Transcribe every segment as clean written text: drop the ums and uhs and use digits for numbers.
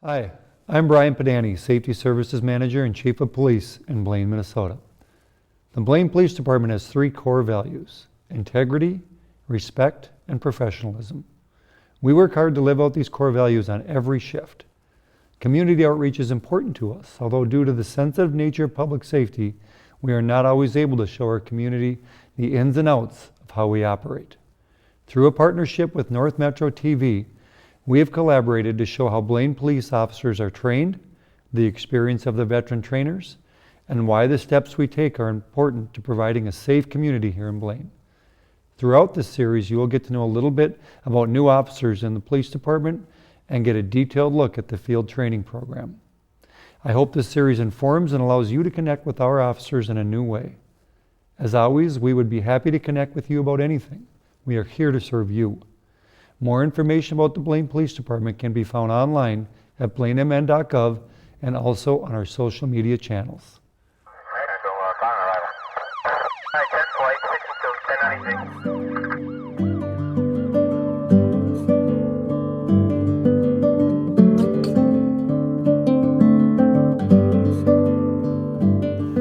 Hi, I'm Brian Pedani, Safety Services Manager and Chief of Police in Blaine, Minnesota. The Blaine Police Department has three core values: integrity, respect, and professionalism. We work hard to live out these core values on every shift. Community outreach is important to us, although due to the sensitive nature of public safety, we are not always able to show our community the ins and outs of how we operate. Through a partnership with North Metro TV, we have collaborated to show how Blaine police officers are trained, the experience of the veteran trainers, and why the steps we take are important to providing a safe community here in Blaine. Throughout this series, you will get to know a little bit about new officers in the police department and get a detailed look at the field training program. I hope this series informs and allows you to connect with our officers in a new way. As always, we would be happy to connect with you about anything. We are here to serve you. More information about the Blaine Police Department can be found online at blainemn.gov and also on our social media channels.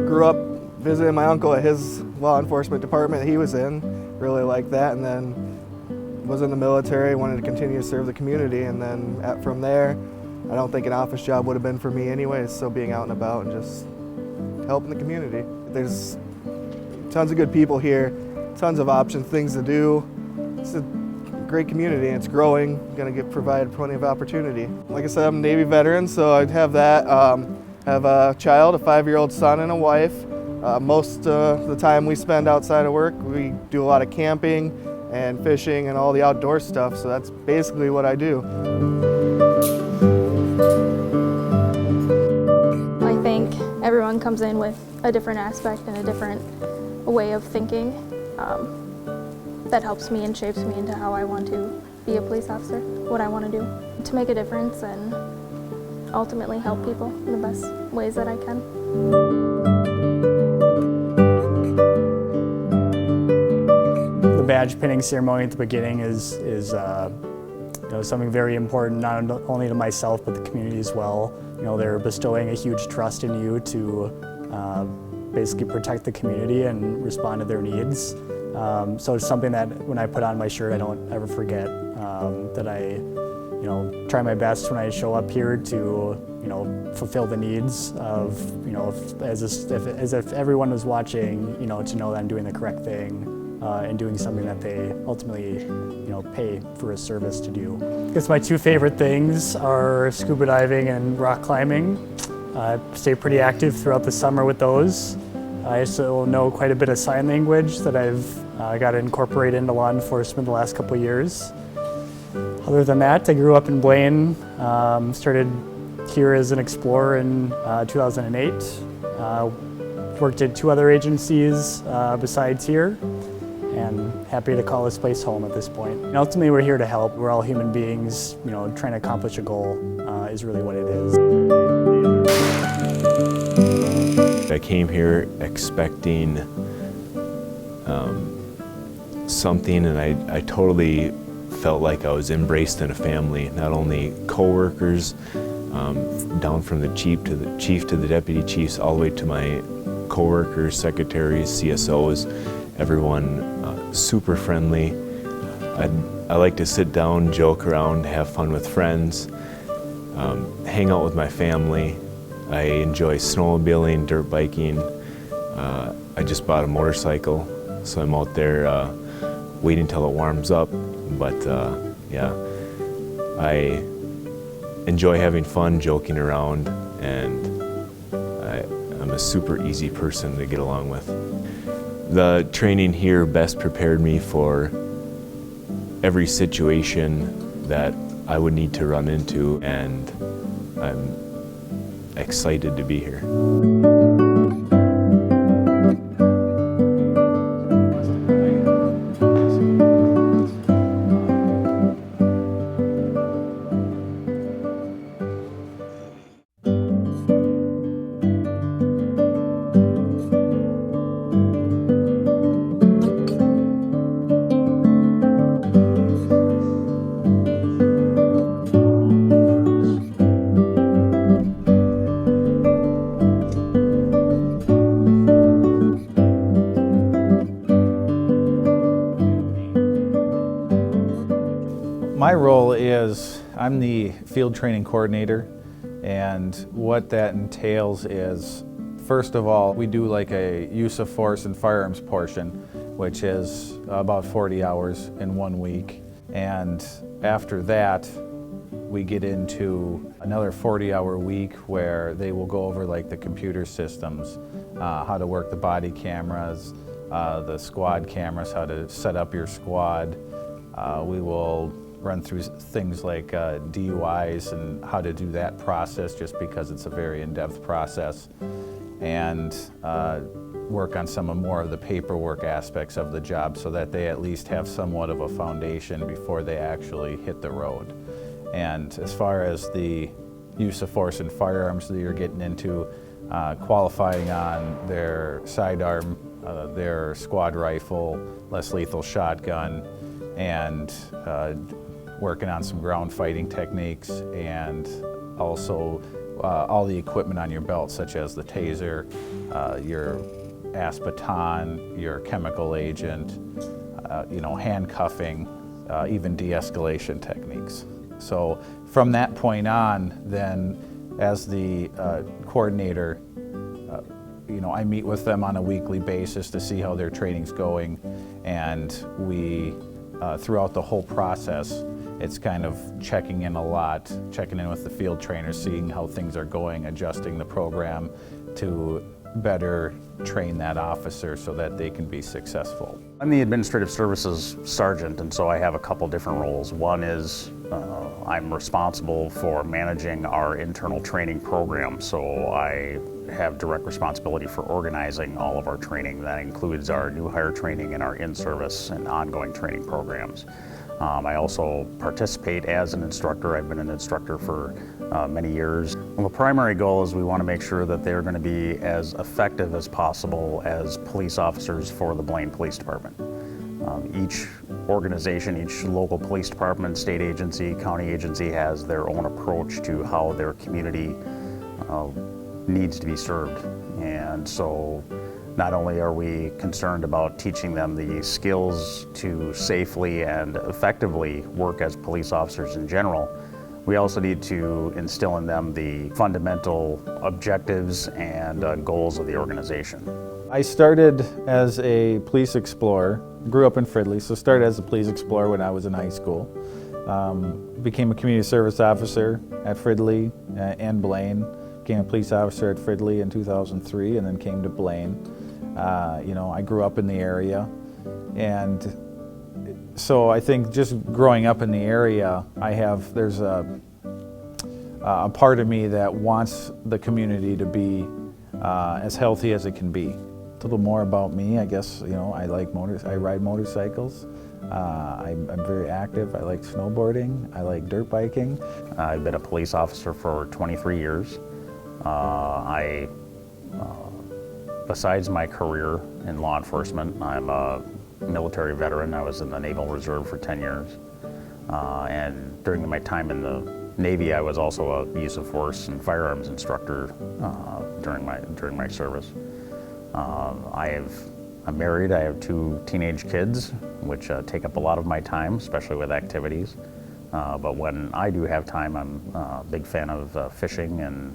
Grew up visiting my uncle at his law enforcement department he was in, really liked that, and then was in the military, wanted to continue to serve the community, and then from there, I don't think an office job would have been for me anyways, so being out and about and just helping the community. There's tons of good people here, tons of options, things to do. It's a great community and it's growing, provide plenty of opportunity. Like I said, I'm a Navy veteran, so I'd have that. Have a child, a 5-year-old son and a wife. Most of the time we spend outside of work, we do a lot of camping and fishing and all the outdoor stuff, so that's basically what I do. I think everyone comes in with a different aspect and a different way of thinking that helps me and shapes me into how I want to be a police officer, what I want to do to make a difference and ultimately help people in the best ways that I can. The badge pinning ceremony at the beginning is something very important, not only to myself but the community as well. They're bestowing a huge trust in you to basically protect the community and respond to their needs. So it's something that when I put on my shirt, I don't ever forget that I try my best when I show up here to fulfill the needs of as if everyone was watching, to know that I'm doing the correct thing and doing something that they ultimately pay for a service to do. I guess my two favorite things are scuba diving and rock climbing. I stay pretty active throughout the summer with those. I also know quite a bit of sign language that I've got to incorporate into law enforcement the last couple of years. Other than that, I grew up in Blaine, started here as an explorer in 2008, worked at 2 other agencies besides here, and happy to call this place home at this point. And ultimately, we're here to help. We're all human beings, trying to accomplish a goal is really what it is. I came here expecting something, and I totally felt like I was embraced in a family. Not only co-workers, down from the chief to the deputy chiefs, all the way to my co-workers, secretaries, CSOs, everyone super friendly. I like to sit down, joke around, have fun with friends, hang out with my family. I enjoy snowmobiling, dirt biking. I just bought a motorcycle, so I'm out there waiting until it warms up. But yeah, I enjoy having fun, joking around, and I'm a super easy person to get along with. The training here best prepared me for every situation that I would need to run into, and I'm excited to be here. I'm the field training coordinator, and what that entails is, first of all, we do like a use of force and firearms portion, which is about 40 hours in 1 week. And after that, we get into another 40-hour week where they will go over like the computer systems, how to work the body cameras, the squad cameras, how to set up your squad. We will run through things like DUIs and how to do that process, just because it's a very in-depth process, and work on some more of the paperwork aspects of the job so that they at least have somewhat of a foundation before they actually hit the road. And as far as the use of force and firearms, that you're getting into qualifying on their sidearm, their squad rifle, less lethal shotgun, and working on some ground fighting techniques, and also all the equipment on your belt, such as the taser, your ASP baton, your chemical agent, handcuffing, even de-escalation techniques. So from that point on, then as the coordinator, I meet with them on a weekly basis to see how their training's going, and we, throughout the whole process, it's kind of checking in a lot, checking in with the field trainers, seeing how things are going, adjusting the program to better train that officer so that they can be successful. I'm the Administrative Services Sergeant, and so I have a couple different roles. One is I'm responsible for managing our internal training program, so I have direct responsibility for organizing all of our training. That includes our new hire training and our in-service and ongoing training programs. I also participate as an instructor. I've been an instructor for many years. Well, the primary goal is we want to make sure that they're going to be as effective as possible as police officers for the Blaine Police Department. Each organization, each local police department, state agency, county agency has their own approach to how their community needs to be served. And so not only are we concerned about teaching them the skills to safely and effectively work as police officers in general, we also need to instill in them the fundamental objectives and goals of the organization. I started as a police explorer, grew up in Fridley, so started as a police explorer when I was in high school. Became a community service officer at Fridley and Blaine. Became a police officer at Fridley in 2003, and then came to Blaine. I grew up in the area, and so I think just growing up in the area, there's a part of me that wants the community to be as healthy as it can be. A little more about me, I guess. I ride motorcycles. I'm very active. I like snowboarding. I like dirt biking. I've been a police officer for 23 years. Besides my career in law enforcement, I'm a military veteran. I was in the Naval Reserve for 10 years. And during my time in the Navy, I was also a use of force and firearms instructor during my service. I'm married. I have 2 teenage kids, which take up a lot of my time, especially with activities. But when I do have time, I'm a big fan of fishing and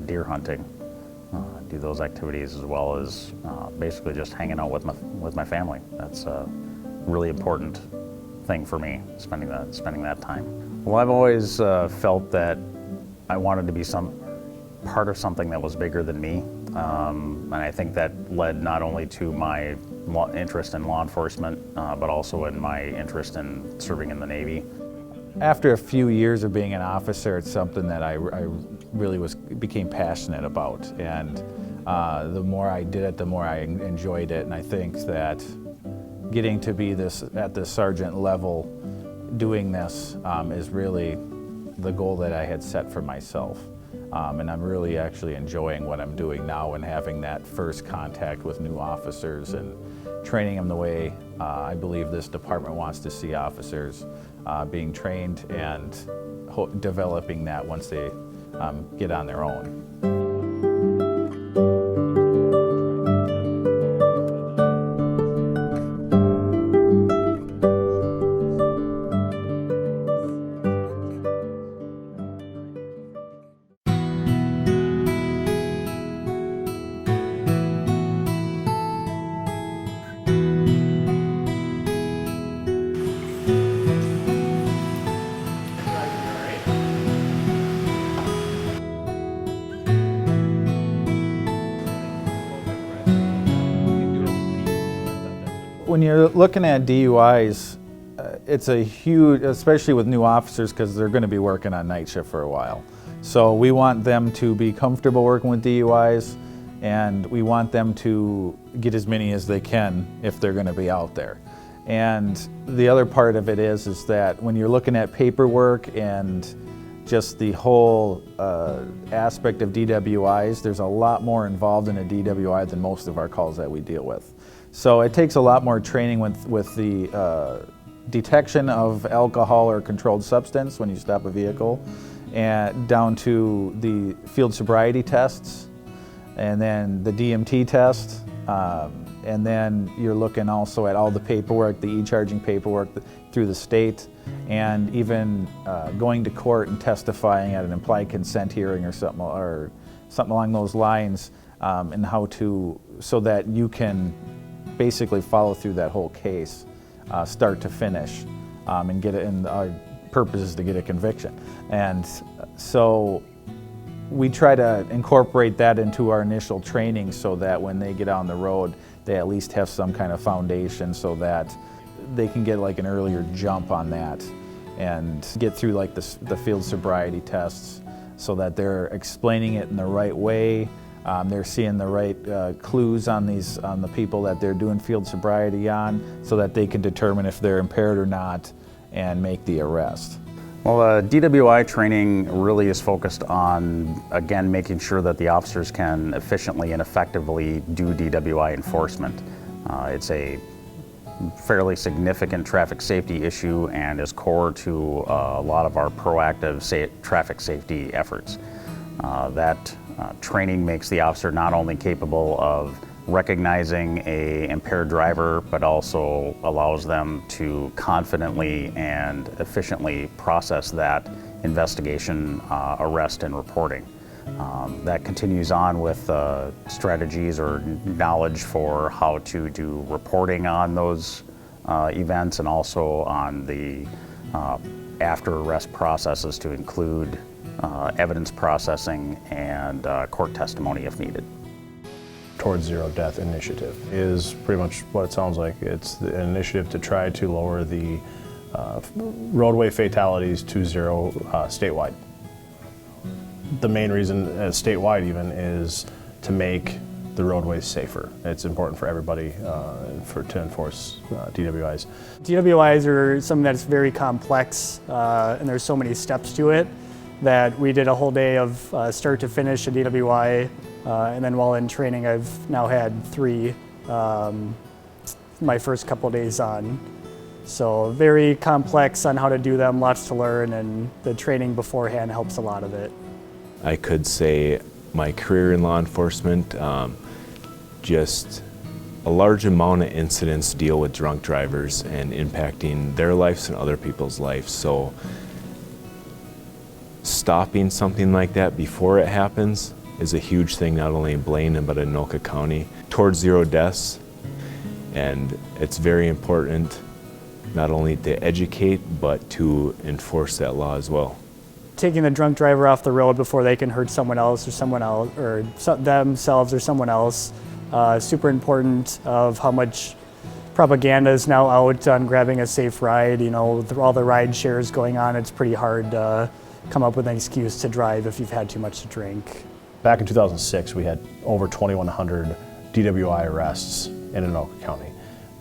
deer hunting. Do those activities, as well as basically just hanging out with my family. That's a really important thing for me, spending that time. Well, I've always felt that I wanted to be part of something that was bigger than me, and I think that led not only to my interest in law enforcement, but also in my interest in serving in the Navy. After a few years of being an officer, it's something that I really became passionate about, and the more I did it, the more I enjoyed it. And I think that getting to be at the sergeant level, doing this is really the goal that I had set for myself. And I'm really actually enjoying what I'm doing now, and having that first contact with new officers and training them the way I believe this department wants to see officers being trained, and developing that once they get on their own. when you're looking at DUIs, it's a huge, especially with new officers, because they're going to be working on night shift for a while. So we want them to be comfortable working with DUIs, and we want them to get as many as they can if they're going to be out there. And the other part of it is that when you're looking at paperwork and just the whole aspect of DWIs, there's a lot more involved in a DWI than most of our calls that we deal with. So it takes a lot more training with the detection of alcohol or controlled substance when you stop a vehicle, and down to the field sobriety tests, and then the DMT test, and then you're looking also at all the paperwork, the e-charging paperwork through the state, and even going to court and testifying at an implied consent hearing or something along those lines, and how to, so that you can basically follow through that whole case, start to finish, and get it. And our purpose is to get a conviction. And so we try to incorporate that into our initial training so that when they get on the road, they at least have some kind of foundation so that they can get like an earlier jump on that and get through like the field sobriety tests so that they're explaining it in the right way. They're seeing the right clues on the people that they're doing field sobriety on, so that they can determine if they're impaired or not and make the arrest. Well, DWI training really is focused on, again, making sure that the officers can efficiently and effectively do DWI enforcement. It's a fairly significant traffic safety issue and is core to a lot of our proactive traffic safety efforts. That training makes the officer not only capable of recognizing an impaired driver, but also allows them to confidently and efficiently process that investigation, arrest, and reporting. That continues on with strategies or knowledge for how to do reporting on those events, and also on the after arrest processes to include evidence processing and court testimony if needed. Towards Zero Death initiative is pretty much what it sounds like. It's an initiative to try to lower the roadway fatalities to zero statewide. The main reason, statewide even, is to make the roadways safer. It's important for everybody to enforce DWIs. DWIs are something that's very complex, and there's so many steps to it that we did a whole day of start to finish a DWI, and then while in training I've now had 3 my first couple days on. So very complex on how to do them, lots to learn, and the training beforehand helps a lot of it. I could say my career in law enforcement, just a large amount of incidents deal with drunk drivers and impacting their lives and other people's lives. So stopping something like that before it happens is a huge thing, not only in Blaine but in Anoka County, towards zero deaths. And it's very important not only to educate but to enforce that law as well. Taking the drunk driver off the road before they can hurt someone else or themselves or someone else, super important of how much propaganda is now out on grabbing a safe ride. You know, with all the ride shares going on, it's pretty hard to come up with an excuse to drive if you've had too much to drink. Back in 2006, we had over 2,100 DWI arrests in Anoka County.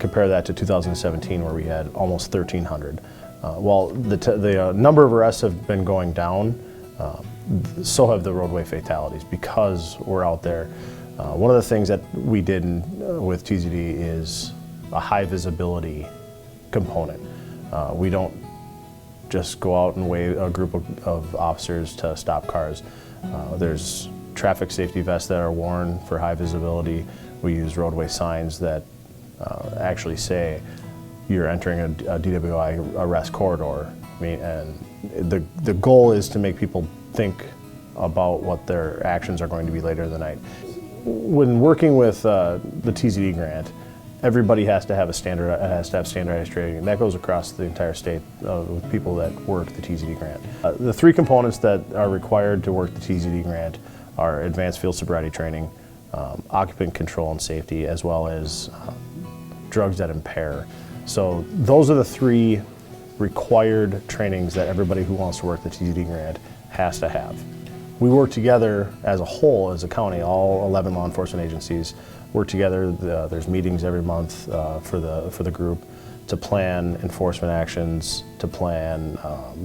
Compare that to 2017, where we had almost 1,300. While the number of arrests have been going down, so have the roadway fatalities, because we're out there. One of the things that we did with TZD is a high visibility component. We don't just go out and wave a group of officers to stop cars. There's traffic safety vests that are worn for high visibility. We use roadway signs that actually say you're entering a DWI arrest corridor. I mean, and the goal is to make people think about what their actions are going to be later in the night. When working with the TZD grant, everybody has to have standardized training, and that goes across the entire state with people that work the TZD grant. The 3 components that are required to work the TZD grant are advanced field sobriety training, occupant control and safety, as well as drugs that impair. So those are the 3 required trainings that everybody who wants to work the TZD grant has to have. We work together as a whole, as a county, all 11 law enforcement agencies work together. There's meetings every month for the group to plan enforcement actions, to plan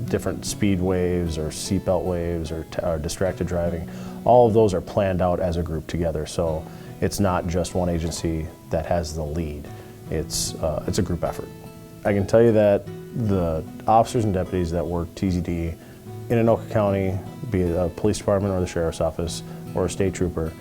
different speed waves or seatbelt waves or distracted driving. All of those are planned out as a group together. So it's not just one agency that has the lead. It's a group effort. I can tell you that the officers and deputies that work TZD in Anoka County, be it a police department or the sheriff's office or a state trooper,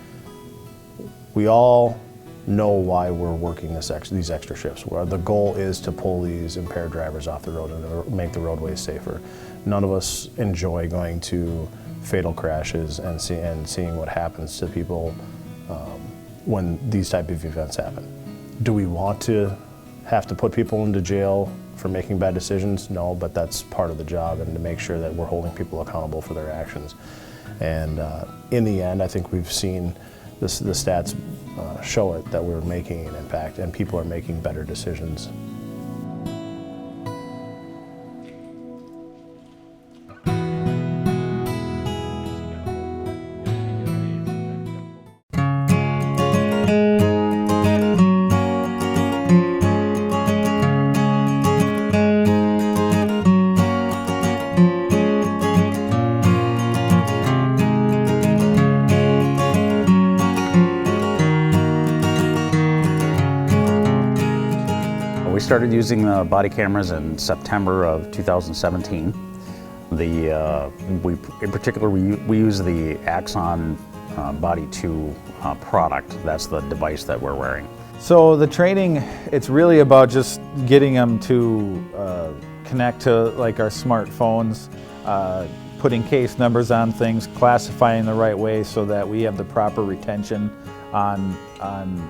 we all know why we're working these extra shifts. Where the goal is to pull these impaired drivers off the road and to make the roadways safer. None of us enjoy going to fatal crashes and seeing what happens to people when these type of events happen. Do we want to have to put people into jail for making bad decisions? No, but that's part of the job, and to make sure that we're holding people accountable for their actions. And in the end, I think we've seen the stats show it, that we're making an impact and people are making better decisions. We started using body cameras in September of 2017. In particular, we use the Axon Body 2 product. That's the device that we're wearing. So the training, it's really about just getting them to connect to like our smartphones, putting case numbers on things, classifying the right way so that we have the proper retention on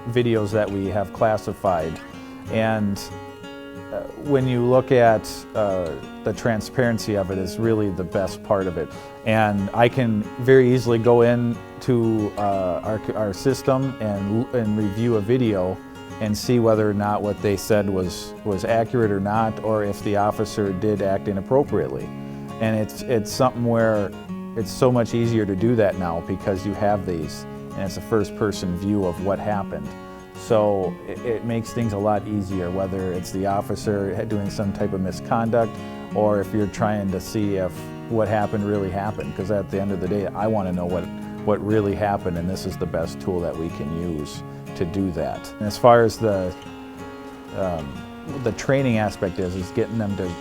videos that we have classified. And when you look at the transparency of it is really the best part of it. And I can very easily go into our system and review a video and see whether or not what they said was accurate or not, or if the officer did act inappropriately. And it's something where it's so much easier to do that now because you have these, and it's a first-person view of what happened. So it makes things a lot easier, whether it's the officer doing some type of misconduct or if you're trying to see if what happened really happened. Because at the end of the day, I want to know what really happened, and this is the best tool that we can use to do that. And as far as the training aspect is getting them to,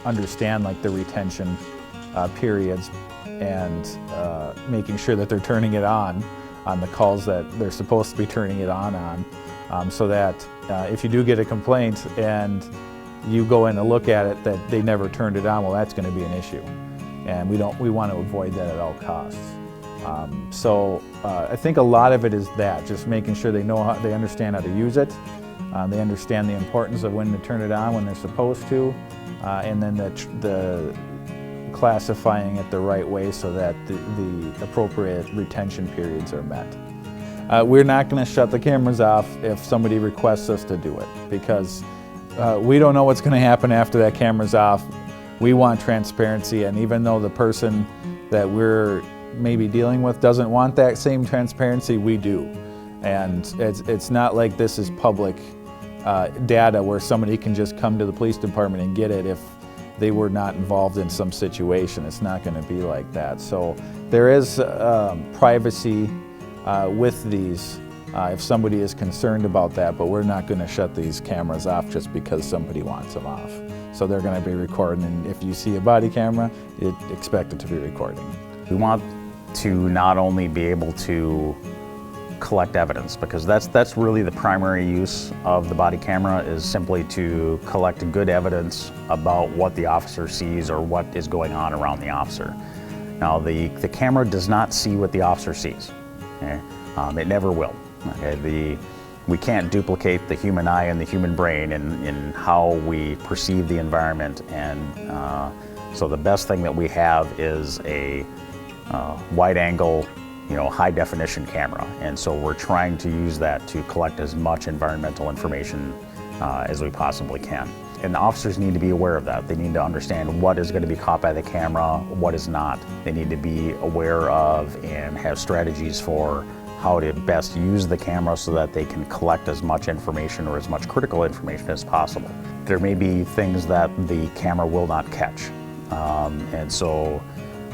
understand like the retention periods and making sure that they're turning it on the calls that they're supposed to be turning it on, so that if you do get a complaint and you go in to look at it that they never turned it on, well, that's going to be an issue, and we want to avoid that at all costs. So I think a lot of it is that, just making sure they understand how to use it, they understand the importance of when to turn it on when they're supposed to, and then the classifying it the right way so that the appropriate retention periods are met. We're not going to shut the cameras off if somebody requests us to do it, because we don't know what's going to happen after that camera's off. We want transparency, and even though the person that we're maybe dealing with doesn't want that same transparency, we do. And it's not like this is public data where somebody can just come to the police department and get it if they were not involved in some situation. It's not going to be like that. So there is privacy with these if somebody is concerned about that, but we're not going to shut these cameras off just because somebody wants them off. So they're going to be recording, and if you see a body camera, expect it to be recording. We want to not only be able to collect evidence, because that's really the primary use of the body camera, is simply to collect good evidence about what the officer sees or what is going on around the officer. Now the camera does not see what the officer sees. Okay? It never will. Okay? We can't duplicate the human eye and the human brain in how we perceive the environment, and so the best thing that we have is a wide-angle high definition camera. And so we're trying to use that to collect as much environmental information as we possibly can. And the officers need to be aware of that. They need to understand what is going to be caught by the camera, what is not. They need to be aware of and have strategies for how to best use the camera so that they can collect as much information or as much critical information as possible. There may be things that the camera will not catch. And so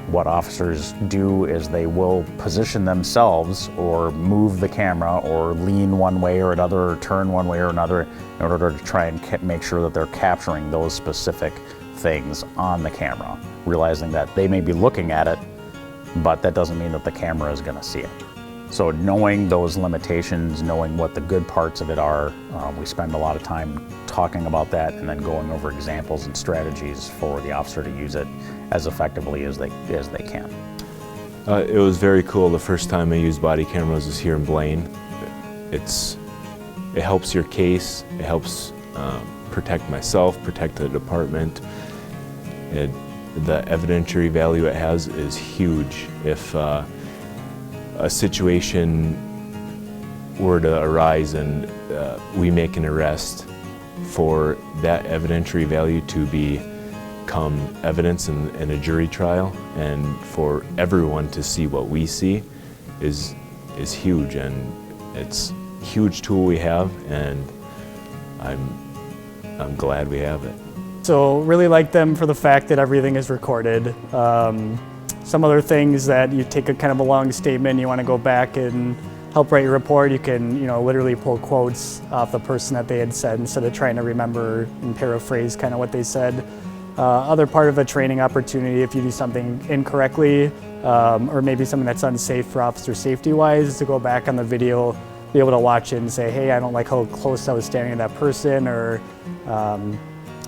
what officers do is they will position themselves or move the camera or lean one way or another or turn one way or another in order to try and make sure that they're capturing those specific things on the camera, realizing that they may be looking at it, but that doesn't mean that the camera is going to see it. So knowing those limitations, knowing what the good parts of it are, we spend a lot of time talking about that and then going over examples and strategies for the officer to use it as effectively as they can. It was very cool. The first time I used body cameras was here in Blaine. It helps your case. It helps protect myself, protect the department. The evidentiary value it has is huge. If a situation were to arise and we make an arrest, for that evidentiary value to become evidence in a jury trial and for everyone to see what we see is huge, and it's a huge tool we have, and I'm glad we have it. So really like them for the fact that everything is recorded. Some other things that you take a kind of a long statement, you want to go back and help write your report, you can literally pull quotes off the person that they had said instead of trying to remember and paraphrase kind of what they said. Other part of a training opportunity, if you do something incorrectly or maybe something that's unsafe for officer safety wise, is to go back on the video, be able to watch it and say, hey, I don't like how close I was standing to that person, or I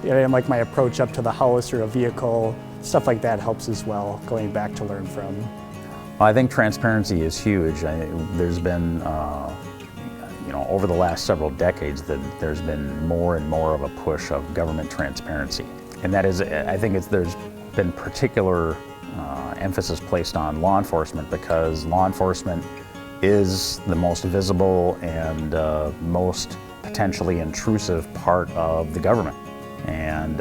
didn't like my approach up to the house or a vehicle. Stuff like that helps as well, going back to learn from. I think transparency is huge. There's been, over the last several decades, that there's been more and more of a push of government transparency. And that is, I think there's been particular emphasis placed on law enforcement, because law enforcement is the most visible and most potentially intrusive part of the government. And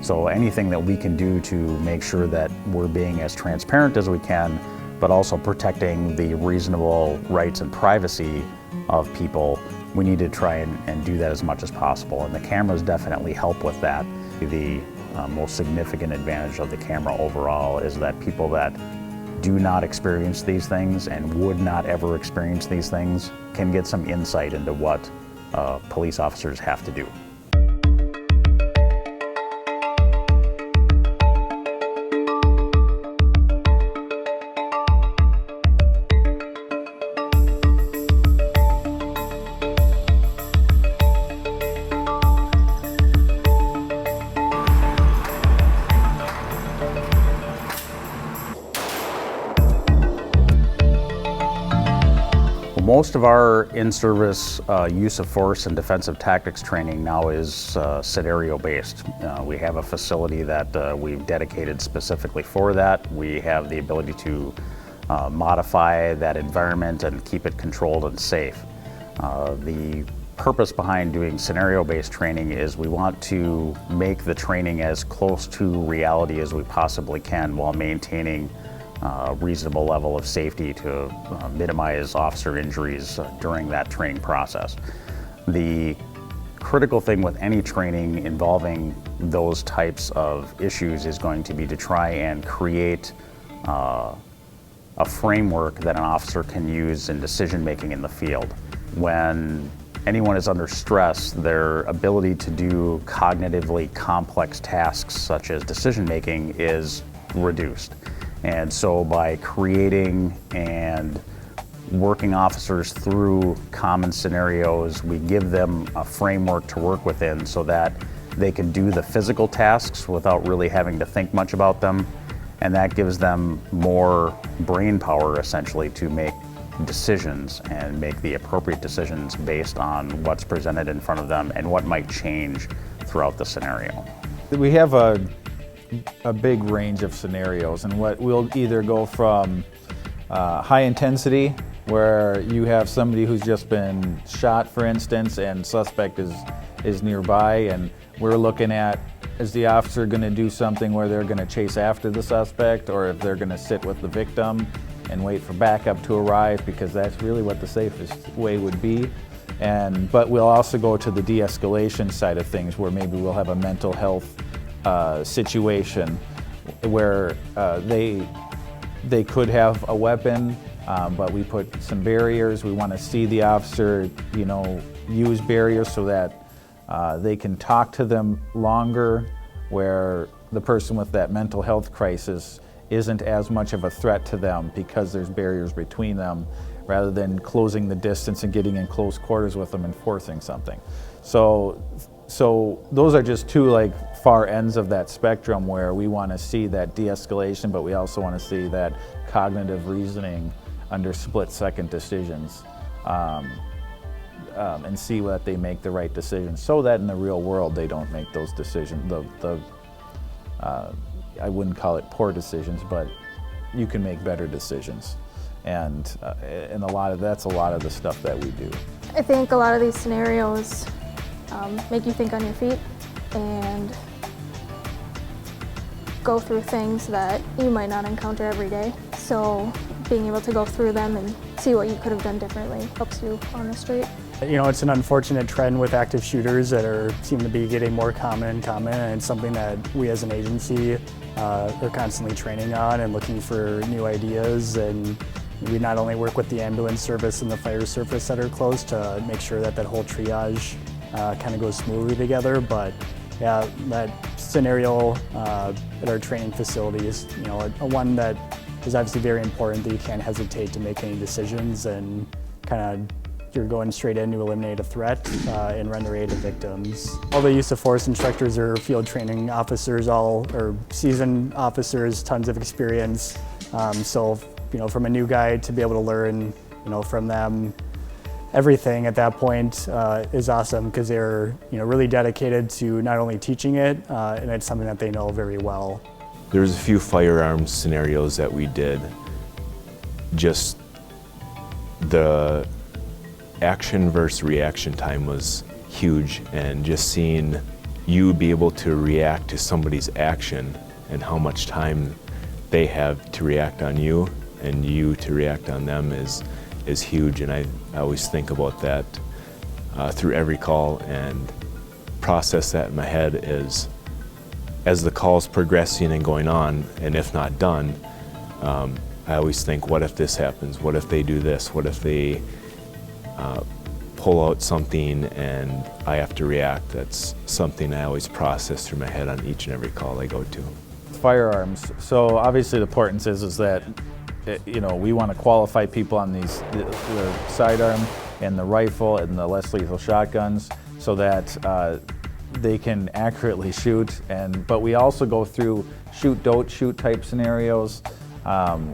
so anything that we can do to make sure that we're being as transparent as we can, but also protecting the reasonable rights and privacy of people, we need to try and do that as much as possible. And the cameras definitely help with that. The most significant advantage of the camera overall is that people that do not experience these things and would not ever experience these things can get some insight into what police officers have to do. Most of our in-service use of force and defensive tactics training now is scenario-based. We have a facility that we've dedicated specifically for that. We have the ability to modify that environment and keep it controlled and safe. The purpose behind doing scenario-based training is we want to make the training as close to reality as we possibly can while maintaining a reasonable level of safety to minimize officer injuries during that training process. The critical thing with any training involving those types of issues is going to be to try and create a framework that an officer can use in decision making in the field. When anyone is under stress, their ability to do cognitively complex tasks such as decision making is reduced. And so by creating and working officers through common scenarios, we give them a framework to work within so that they can do the physical tasks without really having to think much about them. And that gives them more brain power, essentially, to make decisions and make the appropriate decisions based on what's presented in front of them and what might change throughout the scenario. We have a big range of scenarios, and what we'll either go from high intensity, where you have somebody who's just been shot, for instance, and suspect is nearby, and we're looking at, is the officer going to do something where they're going to chase after the suspect, or if they're going to sit with the victim and wait for backup to arrive, because that's really what the safest way would be. But we'll also go to the de-escalation side of things, where maybe we'll have a mental health situation where they could have a weapon, but we put some barriers. We want to see the officer, use barriers so that they can talk to them longer, where the person with that mental health crisis isn't as much of a threat to them because there's barriers between them, rather than closing the distance and getting in close quarters with them and forcing something. So those are just two far ends of that spectrum, where we want to see that de-escalation, but we also want to see that cognitive reasoning under split-second decisions, and see that they make the right decisions, so that in the real world they don't make those decisions. I wouldn't call it poor decisions, but you can make better decisions, and that's a lot of the stuff that we do. I think a lot of these scenarios make you think on your feet and go through things that you might not encounter every day. So being able to go through them and see what you could have done differently helps you on the street. It's an unfortunate trend with active shooters that seem to be getting more common, and it's something that we as an agency are constantly training on and looking for new ideas. And we not only work with the ambulance service and the fire service that are close to make sure that whole triage kind of goes smoothly together, but yeah, that scenario at our training facilities, one that is obviously very important, that you can't hesitate to make any decisions, and you're going straight in to eliminate a threat and render aid to victims. All the use of force instructors are field training officers, all are seasoned officers, tons of experience. So from a new guy to be able to learn, from them, everything at that point is awesome, because they're really dedicated to not only teaching it, and it's something that they know very well. There's a few firearms scenarios that we did. Just the action versus reaction time was huge, and just seeing you be able to react to somebody's action and how much time they have to react on you and you to react on them is huge. And I always think about that through every call and process that in my head as the call's progressing and going on, and if not done, I always think, what if this happens? What if they do this? What if they pull out something and I have to react? That's something I always process through my head on each and every call I go to. Firearms. So obviously the importance is that we want to qualify people on the sidearm and the rifle and the less lethal shotguns, so that they can accurately shoot. But we also go through shoot, don't shoot type scenarios.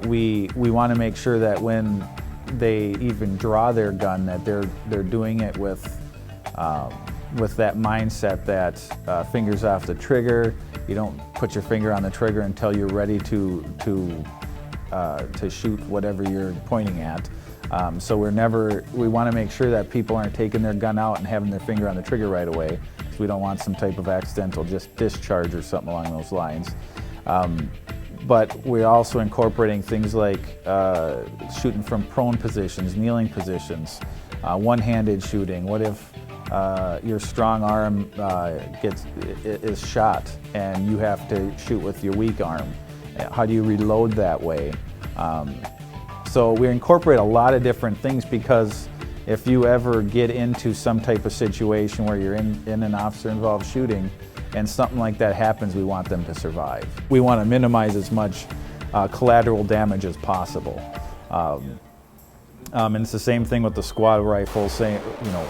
We want to make sure that when they even draw their gun, that they're doing it with that mindset that fingers off the trigger. You don't put your finger on the trigger until you're ready to shoot whatever you're pointing at. So we want to make sure that people aren't taking their gun out and having their finger on the trigger right away. So we don't want some type of accidental just discharge or something along those lines. But we're also incorporating things like shooting from prone positions, kneeling positions, one-handed shooting. What if your strong arm is shot and you have to shoot with your weak arm? How do you reload that way? So we incorporate a lot of different things, because if you ever get into some type of situation where you're in an officer-involved shooting and something like that happens, we want them to survive. We want to minimize as much collateral damage as possible. And it's the same thing with the squad rifle, saying,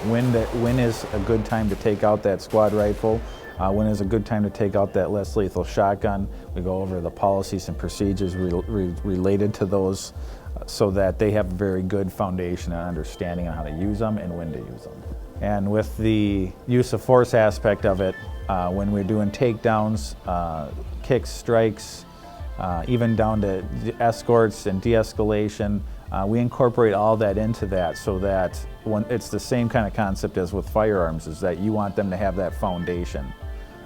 when is a good time to take out that squad rifle? When is a good time to take out that less lethal shotgun? We go over the policies and procedures related to those, so that they have a very good foundation and understanding on how to use them and when to use them. And with the use of force aspect of it, when we're doing takedowns, kicks, strikes, even down to escorts and de-escalation. We incorporate all that into that so that when it's the same kind of concept as with firearms, is that you want them to have that foundation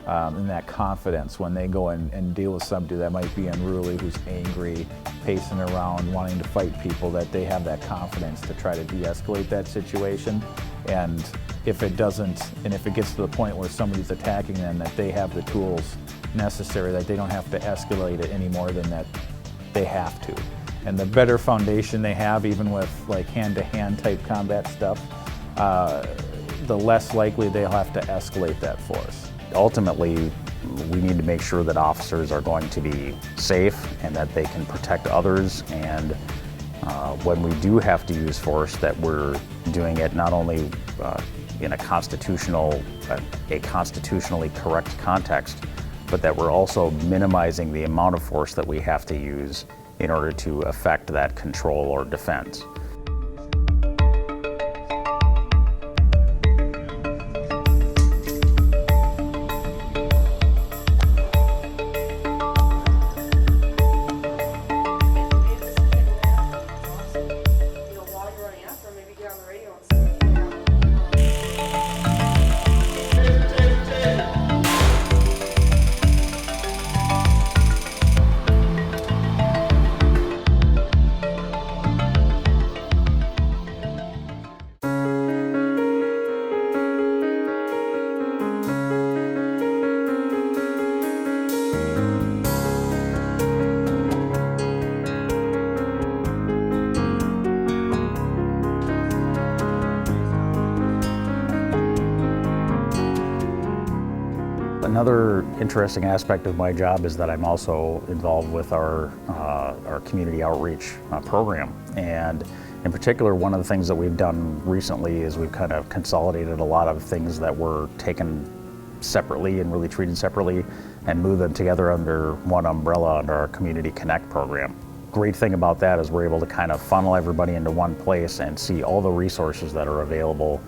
and that confidence when they go and deal with somebody that might be unruly, who's angry, pacing around, wanting to fight people, that they have that confidence to try to de-escalate that situation. And if it doesn't, and if it gets to the point where somebody's attacking them, that they have the tools necessary, that they don't have to escalate it any more than that they have to. And the better foundation they have, even with like hand-to-hand type combat stuff, the less likely they'll have to escalate that force. Ultimately, we need to make sure that officers are going to be safe and that they can protect others, and when we do have to use force, that we're doing it not only in a constitutionally correct context, but that we're also minimizing the amount of force that we have to use in order to effect that control or defense. Another interesting aspect of my job is that I'm also involved with our community outreach program. And in particular, one of the things that we've done recently is we've kind of consolidated a lot of things that were taken separately and really treated separately and moved them together under one umbrella under our Community Connect program. Great thing about that is we're able to kind of funnel everybody into one place and see all the resources that are available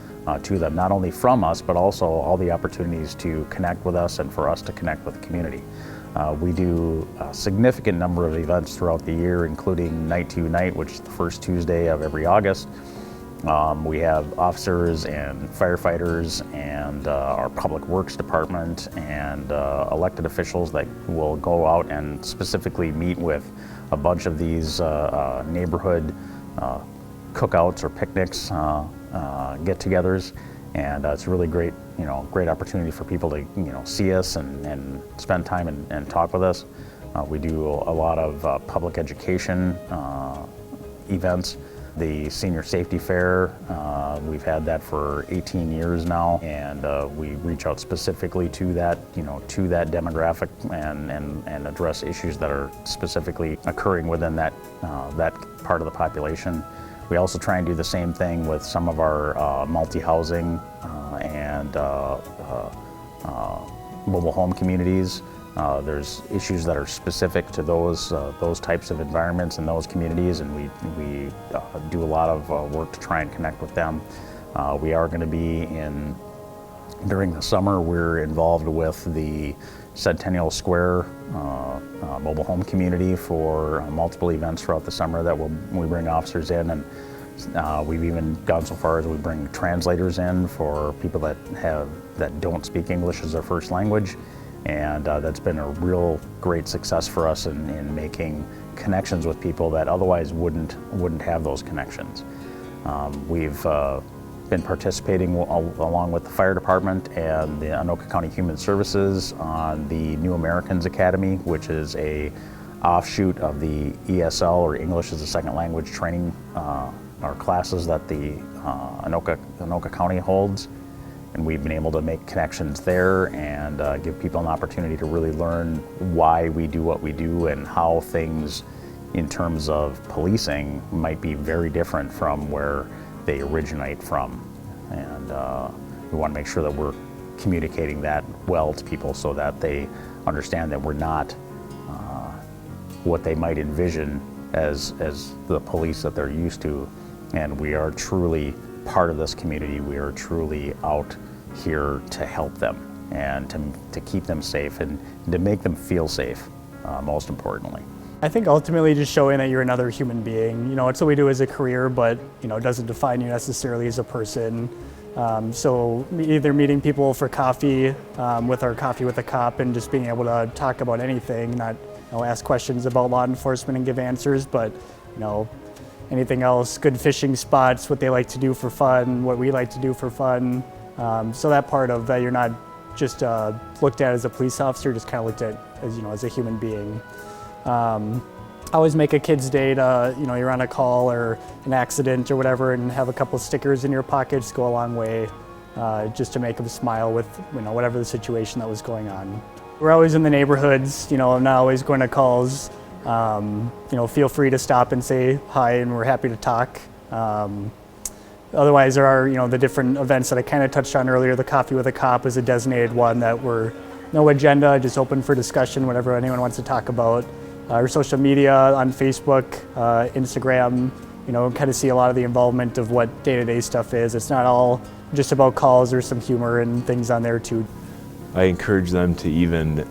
to them, not only from us, but also all the opportunities to connect with us and for us to connect with the community. We do a significant number of events throughout the year, including Night to Unite, which is the first Tuesday of every August. We have officers and firefighters and our Public Works Department and elected officials that will go out and specifically meet with a bunch of these neighborhood cookouts or picnics, get-togethers, and it's a really great, great opportunity for people to, see us and spend time and talk with us. We do a lot of public education events. The Senior Safety Fair, we've had that for 18 years now, and we reach out specifically to that, to that demographic and address issues that are specifically occurring within that part of the population. We also try and do the same thing with some of our multi-housing and mobile home communities. There's issues that are specific to those types of environments and those communities, and we do a lot of work to try and connect with them. We are going to be during the summer, we're involved with the Centennial Square mobile home community for multiple events throughout the summer that we bring officers in, and we've even gone so far as we bring translators in for people that don't speak English as their first language. And that's been a real great success for us in making connections with people that otherwise wouldn't have those connections. We've been participating along with the fire department and the Anoka County Human Services on the New Americans Academy, which is a offshoot of the ESL, or English as a Second Language training, or classes that the Anoka County holds. And we've been able to make connections there and give people an opportunity to really learn why we do what we do and how things in terms of policing might be very different from where they originate from. And we want to make sure that we're communicating that well to people so that they understand that we're not what they might envision as the police that they're used to. And we are truly part of this community. We are truly out here to help them and to keep them safe and to make them feel safe, most importantly. I think ultimately just showing that you're another human being. It's what we do as a career, but it doesn't define you necessarily as a person. So either meeting people for coffee with our Coffee with a Cop and just being able to talk about anything, not ask questions about law enforcement and give answers, but anything else, good fishing spots, what they like to do for fun, what we like to do for fun. So that part of that, you're not just looked at as a police officer, just kind of looked at as as a human being. Always make a kid's day to, you're on a call or an accident or whatever, and have a couple stickers in your pockets go a long way, just to make them smile with, whatever the situation that was going on. We're always in the neighborhoods, I'm not always going to calls. Feel free to stop and say hi, and we're happy to talk. Otherwise, there are, the different events that I kind of touched on earlier. The Coffee with a Cop is a designated one that we're no agenda, just open for discussion, whatever anyone wants to talk about. Our social media on Facebook, Instagram, kind of see a lot of the involvement of what day-to-day stuff is. It's not all just about calls. There's some humor and things on there too. I encourage them to, even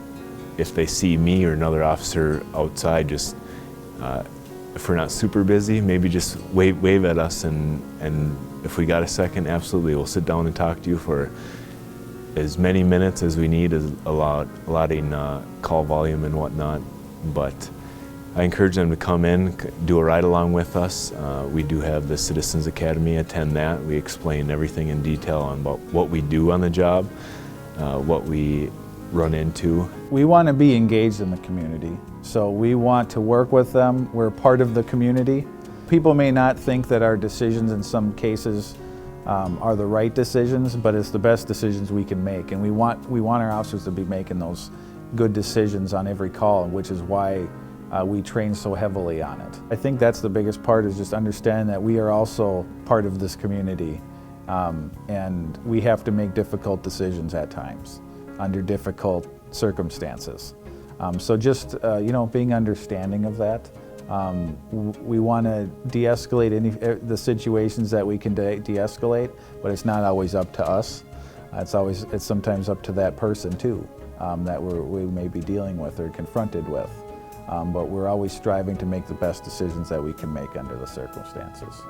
if they see me or another officer outside, just if we're not super busy, maybe just wave at us, and if we got a second, absolutely, we'll sit down and talk to you for as many minutes as we need, as allotting call volume and whatnot. But I encourage them to come in, do a ride along with us. We do have the Citizens Academy, attend that. We explain everything in detail on about what we do on the job, what we run into. We want to be engaged in the community, so we want to work with them. We're part of the community. People may not think that our decisions in some cases are the right decisions, but it's the best decisions we can make, and we want our officers to be making those good decisions on every call, which is why we train so heavily on it. I think that's the biggest part, is just understanding that we are also part of this community, and we have to make difficult decisions at times under difficult circumstances. So just being understanding of that. We want to de-escalate the situations that we can de-escalate, but it's not always up to us. It's sometimes up to that person too, that we may be dealing with or confronted with. But we're always striving to make the best decisions that we can make under the circumstances.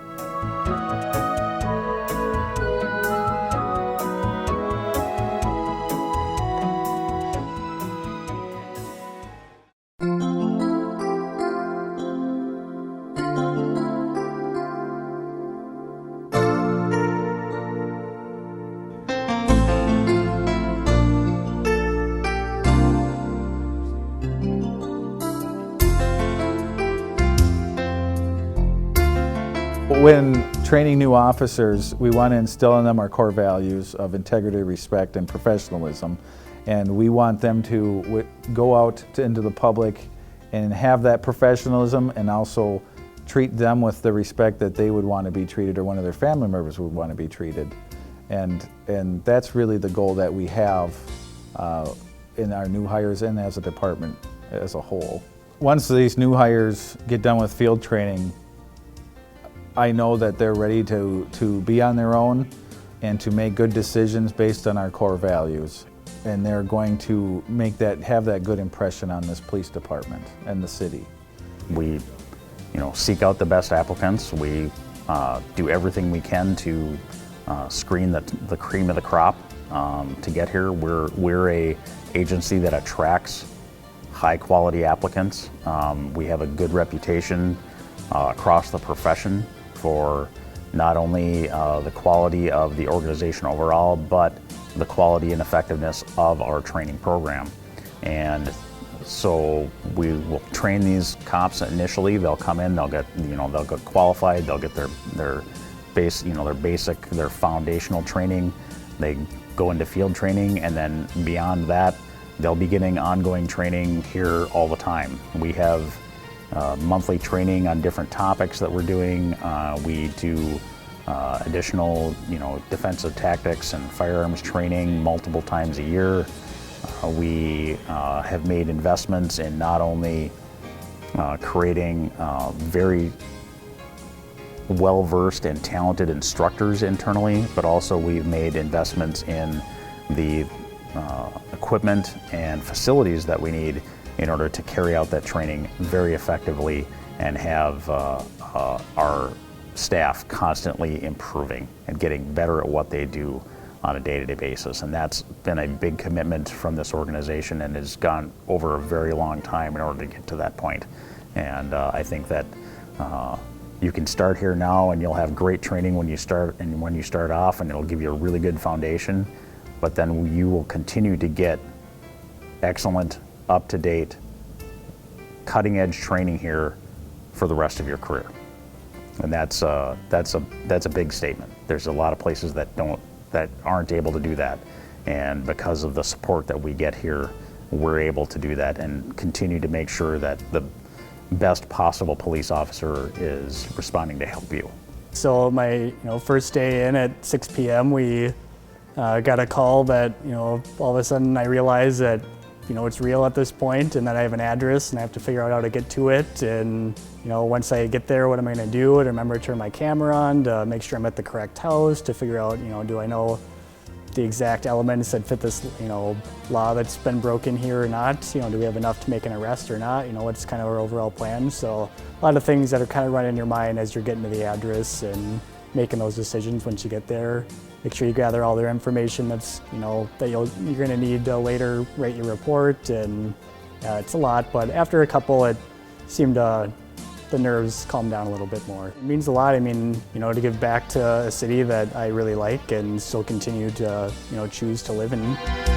When training new officers, we want to instill in them our core values of integrity, respect, and professionalism. And we want them to go out into the public and have that professionalism, and also treat them with the respect that they would want to be treated, or one of their family members would want to be treated. And that's really the goal that we have in our new hires and as a department as a whole. Once these new hires get done with field training, I know that they're ready to be on their own and to make good decisions based on our core values. And they're going to have that good impression on this police department and the city. We, seek out the best applicants. We do everything we can to screen the cream of the crop to get here. We're a agency that attracts high quality applicants. We have a good reputation across the profession for not only the quality of the organization overall, but the quality and effectiveness of our training program. And so we will train these cops initially. They'll come in, they'll get qualified, they'll get their foundational training. They go into field training, and then beyond that, they'll be getting ongoing training here all the time. We have monthly training on different topics that we're doing. We do additional, defensive tactics and firearms training multiple times a year. We have made investments in not only creating very well-versed and talented instructors internally, but also we've made investments in the equipment and facilities that we need in order to carry out that training very effectively and have our staff constantly improving and getting better at what they do on a day-to-day basis. And that's been a big commitment from this organization and has gone over a very long time in order to get to that point. And I think that you can start here now and you'll have great training when you start off, and it'll give you a really good foundation, but then you will continue to get excellent, up-to-date, cutting-edge training here for the rest of your career. And that's a big statement. There's a lot of places that aren't able to do that, and because of the support that we get here, we're able to do that and continue to make sure that the best possible police officer is responding to help you. So my first day in at 6 p.m. we got a call that all of a sudden I realized that it's real at this point, and that I have an address and I have to figure out how to get to it. And once I get there, what am I going to do? And remember to turn my camera on to make sure I'm at the correct house, to figure out do I know the exact elements that fit this law that's been broken here or not. Do we have enough to make an arrest or not? What's kind of our overall plan? So a lot of things that are kind of running in your mind as you're getting to the address and making those decisions once you get there. Make sure you gather all their information that's that you're going to need to later write your report, and it's a lot. But after a couple, it seemed the nerves calmed down a little bit more. It means a lot. I mean, to give back to a city that I really like and still continue to choose to live in.